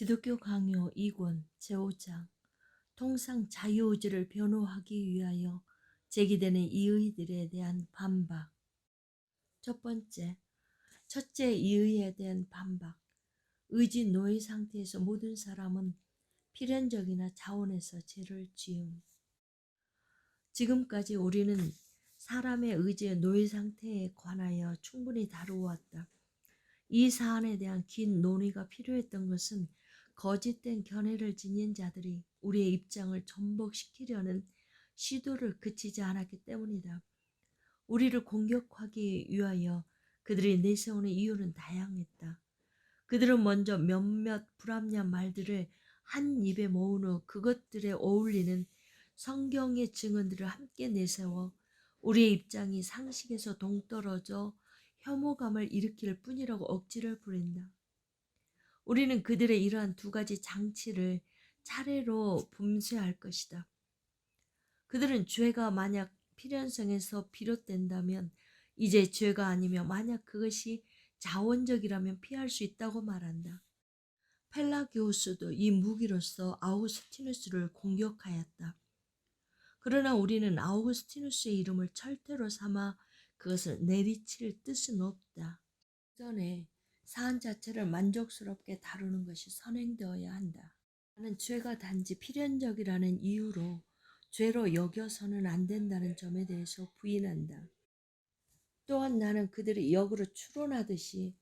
기독교 강요 2권 제5장 통상 자유의지를 변호하기 위하여 제기되는 이의들에 대한 반박. 첫 번째, 첫째 이의에 대한 반박. 의지 노예 상태에서 모든 사람은 필연적이나 자원에서 죄를 지음. 지금까지 우리는 사람의 의지의 노예 상태에 관하여 충분히 다루어왔다. 이 사안에 대한 긴 논의가 필요했던 것은 거짓된 견해를 지닌 자들이 우리의 입장을 전복시키려는 시도를 그치지 않았기 때문이다. 우리를 공격하기 위하여 그들이 내세우는 이유는 다양했다. 그들은 먼저 몇몇 불합리한 말들을 한 입에 모은 후 그것들에 어울리는 성경의 증언들을 함께 내세워 우리의 입장이 상식에서 동떨어져 혐오감을 일으킬 뿐이라고 억지를 부린다. 우리는 그들의 이러한 두 가지 장치를 차례로 분쇄할 것이다. 그들은 죄가 만약 필연성에서 비롯된다면 이제 죄가 아니며 만약 그것이 자원적이라면 피할 수 있다고 말한다. 펠라기오스도 이 무기로서 아우구스티누스를 공격하였다. 그러나 우리는 아우구스티누스의 이름을 철퇴로 삼아 그것을 내리칠 뜻은 없다. 전에 사안 자체를 만족스럽게 다루는 것이 선행되어야 한다. 나는 죄가 단지 필연적이라는 이유로 죄로 여겨서는 안 된다는 점에 대해서 부인한다. 또한 나는 그들이 역으로 추론하듯이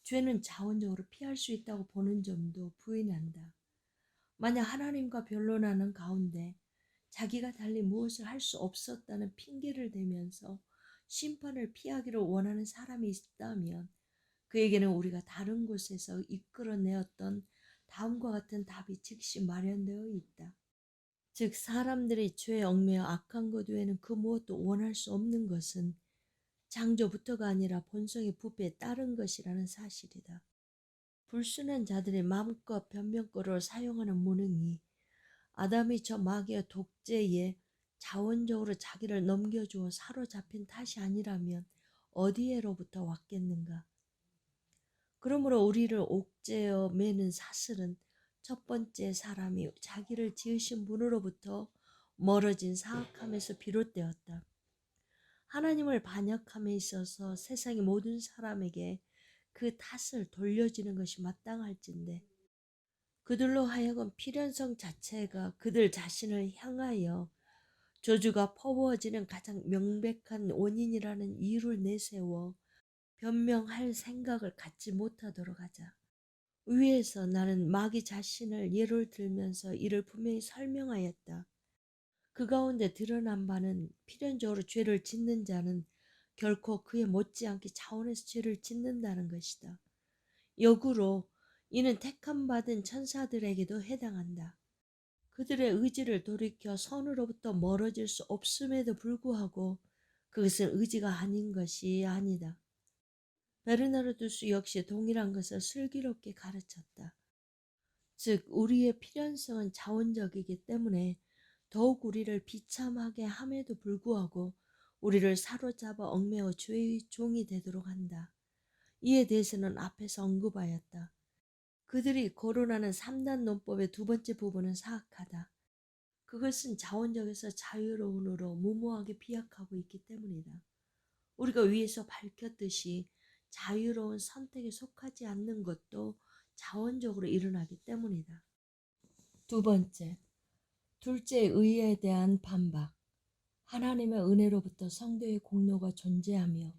죄는 자원적으로 피할 수 있다고 보는 점도 부인한다. 만약 하나님과 변론하는 가운데 자기가 달리 무엇을 할 수 없었다는 핑계를 대면서 심판을 피하기를 원하는 사람이 있다면 그에게는 우리가 다른 곳에서 이끌어내었던 다음과 같은 답이 즉시 마련되어 있다. 즉 사람들이 죄에 얽매여 악한 것 외에는 그 무엇도 원할 수 없는 것은 창조부터가 아니라 본성의 부패에 따른 것이라는 사실이다. 불순한 자들이 마음껏 변명거리를 사용하는 무능이 아담이 저 마귀의 독재에 자원적으로 자기를 넘겨주어 사로잡힌 탓이 아니라면 어디에로부터 왔겠는가. 그러므로 우리를 옥죄어 매는 사슬은 첫 번째 사람이 자기를 지으신 분으로부터 멀어진 사악함에서 비롯되었다. 하나님을 반역함에 있어서 세상의 모든 사람에게 그 탓을 돌려지는 것이 마땅할진데 그들로 하여금 필연성 자체가 그들 자신을 향하여 저주가 퍼부어지는 가장 명백한 원인이라는 이유를 내세워 변명할 생각을 갖지 못하도록 하자. 위에서 나는 마귀 자신을 예를 들면서 이를 분명히 설명하였다. 그 가운데 드러난 바는 필연적으로 죄를 짓는 자는 결코 그에 못지않게 자원해서 죄를 짓는다는 것이다. 역으로 이는 택함받은 천사들에게도 해당한다. 그들의 의지를 돌이켜 선으로부터 멀어질 수 없음에도 불구하고 그것은 의지가 아닌 것이 아니다. 베르나르두스 역시 동일한 것을 슬기롭게 가르쳤다. 즉 우리의 필연성은 자원적이기 때문에 더욱 우리를 비참하게 함에도 불구하고 우리를 사로잡아 얽매어 죄의 종이 되도록 한다. 이에 대해서는 앞에서 언급하였다. 그들이 거론하는 3단 논법의 두 번째 부분은 사악하다. 그것은 자원적에서 자유로운으로 무모하게 비약하고 있기 때문이다. 우리가 위에서 밝혔듯이 자유로운 선택에 속하지 않는 것도 자원적으로 일어나기 때문이다. 두 번째, 둘째 의에 대한 반박. 하나님의 은혜로부터 성도의 공로가 존재하며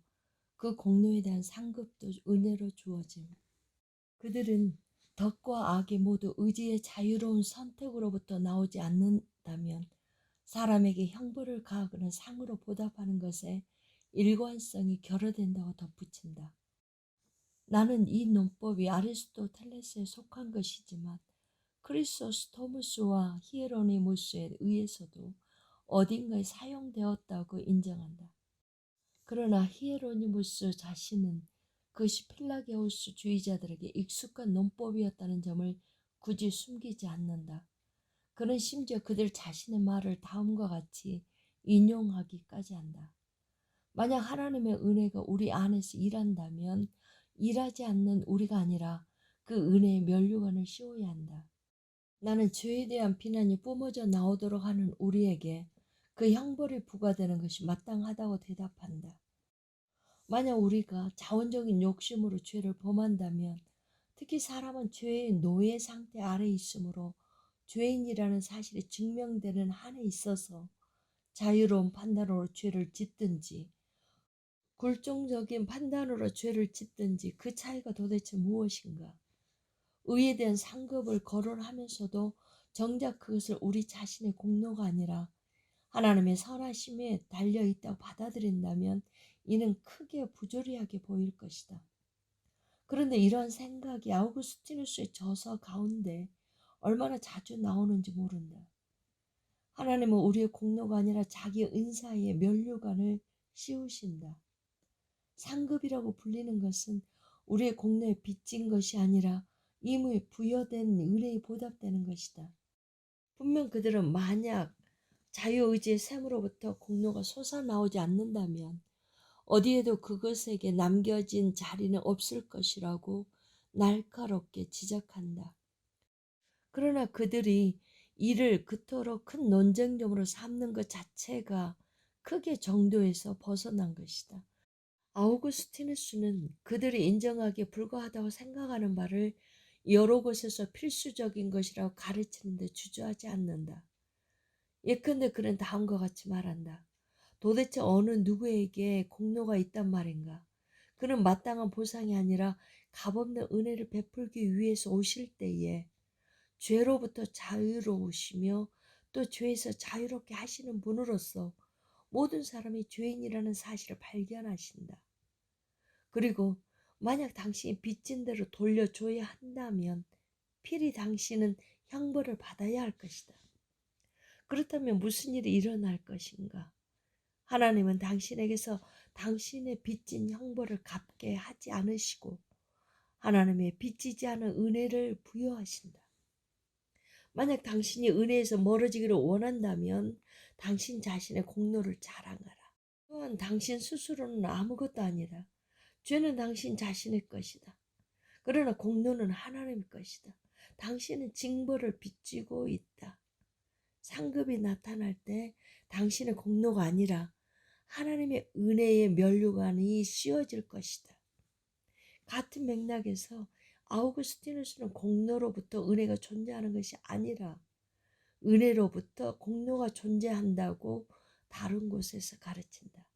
그 공로에 대한 상급도 은혜로 주어짐. 그들은 덕과 악이 모두 의지의 자유로운 선택으로부터 나오지 않는다면 사람에게 형벌을 가하거나 상으로 보답하는 것에 일관성이 결여된다고 덧붙인다. 나는 이 논법이 아리스토텔레스에 속한 것이지만 크리소스토무스와 히에로니무스에 의해서도 어딘가에 사용되었다고 인정한다. 그러나 히에로니무스 자신은 그것이 필라게우스 주의자들에게 익숙한 논법이었다는 점을 굳이 숨기지 않는다. 그는 심지어 그들 자신의 말을 다음과 같이 인용하기까지 한다. 만약 하나님의 은혜가 우리 안에서 일한다면 일하지 않는 우리가 아니라 그 은혜의 면류관을 씌워야 한다. 나는 죄에 대한 비난이 뿜어져 나오도록 하는 우리에게 그 형벌이 부과되는 것이 마땅하다고 대답한다. 만약 우리가 자원적인 욕심으로 죄를 범한다면, 특히 사람은 죄의 노예 상태 아래 있으므로 죄인이라는 사실이 증명되는 한에 있어서 자유로운 판단으로 죄를 짓든지 굴종적인 판단으로 죄를 짓든지 그 차이가 도대체 무엇인가? 의에 대한 상급을 거론하면서도 정작 그것을 우리 자신의 공로가 아니라 하나님의 선하심에 달려 있다고 받아들인다면 이는 크게 부조리하게 보일 것이다. 그런데 이런 생각이 아우구스티누스의 저서 가운데 얼마나 자주 나오는지 모른다. 하나님은 우리의 공로가 아니라 자기 은사의 면류관을 씌우신다. 상급이라고 불리는 것은 우리의 공로에 빚진 것이 아니라 이미 부여된 은혜에 보답되는 것이다. 분명 그들은 만약 자유의지의 샘으로부터 공로가 솟아나오지 않는다면 어디에도 그것에게 남겨진 자리는 없을 것이라고 날카롭게 지적한다. 그러나 그들이 이를 그토록 큰 논쟁점으로 삼는 것 자체가 크게 정도에서 벗어난 것이다. 아우구스티누스는 그들이 인정하기에 불과하다고 생각하는 바를 여러 곳에서 필수적인 것이라고 가르치는데 주저하지 않는다. 예컨대 그는 다음과 같이 말한다. 도대체 어느 누구에게 공로가 있단 말인가? 그는 마땅한 보상이 아니라 값없는 은혜를 베풀기 위해서 오실 때에 죄로부터 자유로우시며 또 죄에서 자유롭게 하시는 분으로서 모든 사람이 죄인이라는 사실을 발견하신다. 그리고 만약 당신이 빚진 대로 돌려줘야 한다면 필히 당신은 형벌을 받아야 할 것이다. 그렇다면 무슨 일이 일어날 것인가? 하나님은 당신에게서 당신의 빚진 형벌을 갚게 하지 않으시고 하나님의 빚지지 않은 은혜를 부여하신다. 만약 당신이 은혜에서 멀어지기를 원한다면 당신 자신의 공로를 자랑하라. 또한 당신 스스로는 아무것도 아니다. 죄는 당신 자신의 것이다. 그러나 공로는 하나님의 것이다. 당신은 징벌을 빚지고 있다. 상급이 나타날 때 당신의 공로가 아니라 하나님의 은혜의 면류관이 씌워질 것이다. 같은 맥락에서 아우구스티누스는 공로로부터 은혜가 존재하는 것이 아니라 은혜로부터 공로가 존재한다고 다른 곳에서 가르친다.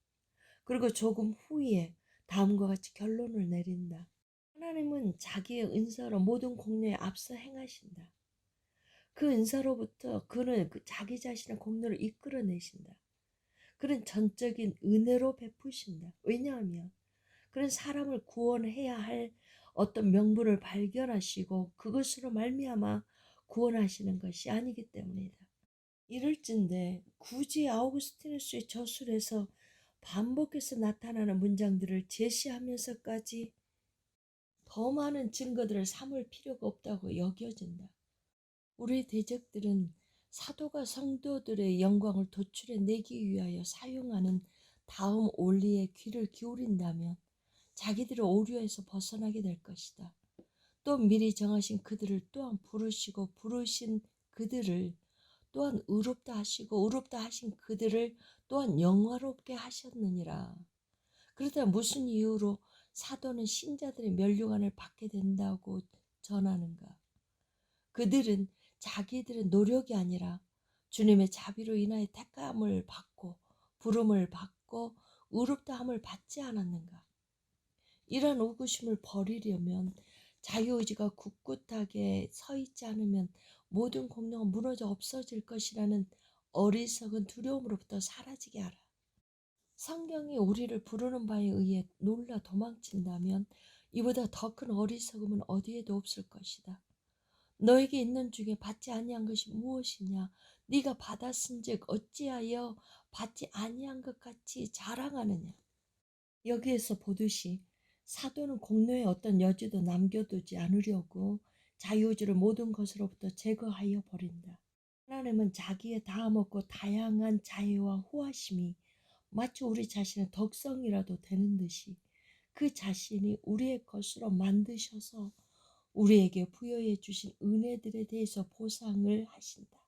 그리고 조금 후에 다음과 같이 결론을 내린다. 하나님은 자기의 은사로 모든 공로에 앞서 행하신다. 그 은사로부터 그는 자기 자신의 공로를 이끌어내신다. 그는 전적인 은혜로 베푸신다. 왜냐하면 그는 사람을 구원해야 할 어떤 명분을 발견하시고 그것으로 말미암아 구원하시는 것이 아니기 때문이다. 이럴진데 굳이 아우구스티누스의 저술에서 반복해서 나타나는 문장들을 제시하면서까지 더 많은 증거들을 삼을 필요가 없다고 여겨진다. 우리 대적들은 사도가 성도들의 영광을 도출해내기 위하여 사용하는 다음 원리에 귀를 기울인다면 자기들의 오류에서 벗어나게 될 것이다. 또 미리 정하신 그들을 또한 부르시고 부르신 그들을 또한 의롭다 하시고 의롭다 하신 그들을 또한 영화롭게 하셨느니라. 그렇다면 무슨 이유로 사도는 신자들의 면류관을 받게 된다고 전하는가? 그들은 자기들의 노력이 아니라 주님의 자비로 인하여 택감을 받고 부름을 받고 의롭다함을 받지 않았는가? 이런 의구심을 버리려면 자유의지가 굳굳하게 서 있지 않으면 모든 공로가 무너져 없어질 것이라는 어리석은 두려움으로부터 사라지게 하라. 성경이 우리를 부르는 바에 의해 놀라 도망친다면 이보다 더 큰 어리석음은 어디에도 없을 것이다. 너에게 있는 중에 받지 아니한 것이 무엇이냐? 네가 받았은즉 어찌하여 받지 아니한 것 같이 자랑하느냐? 여기에서 보듯이 사도는 공로에 어떤 여지도 남겨두지 않으려고 자유의지를 모든 것으로부터 제거하여 버린다. 하나님은 자기의 다함없고 다양한 자애와 후하심이 마치 우리 자신의 덕성이라도 되는 듯이 그 자신이 우리의 것으로 만드셔서 우리에게 부여해 주신 은혜들에 대해서 보상을 하신다.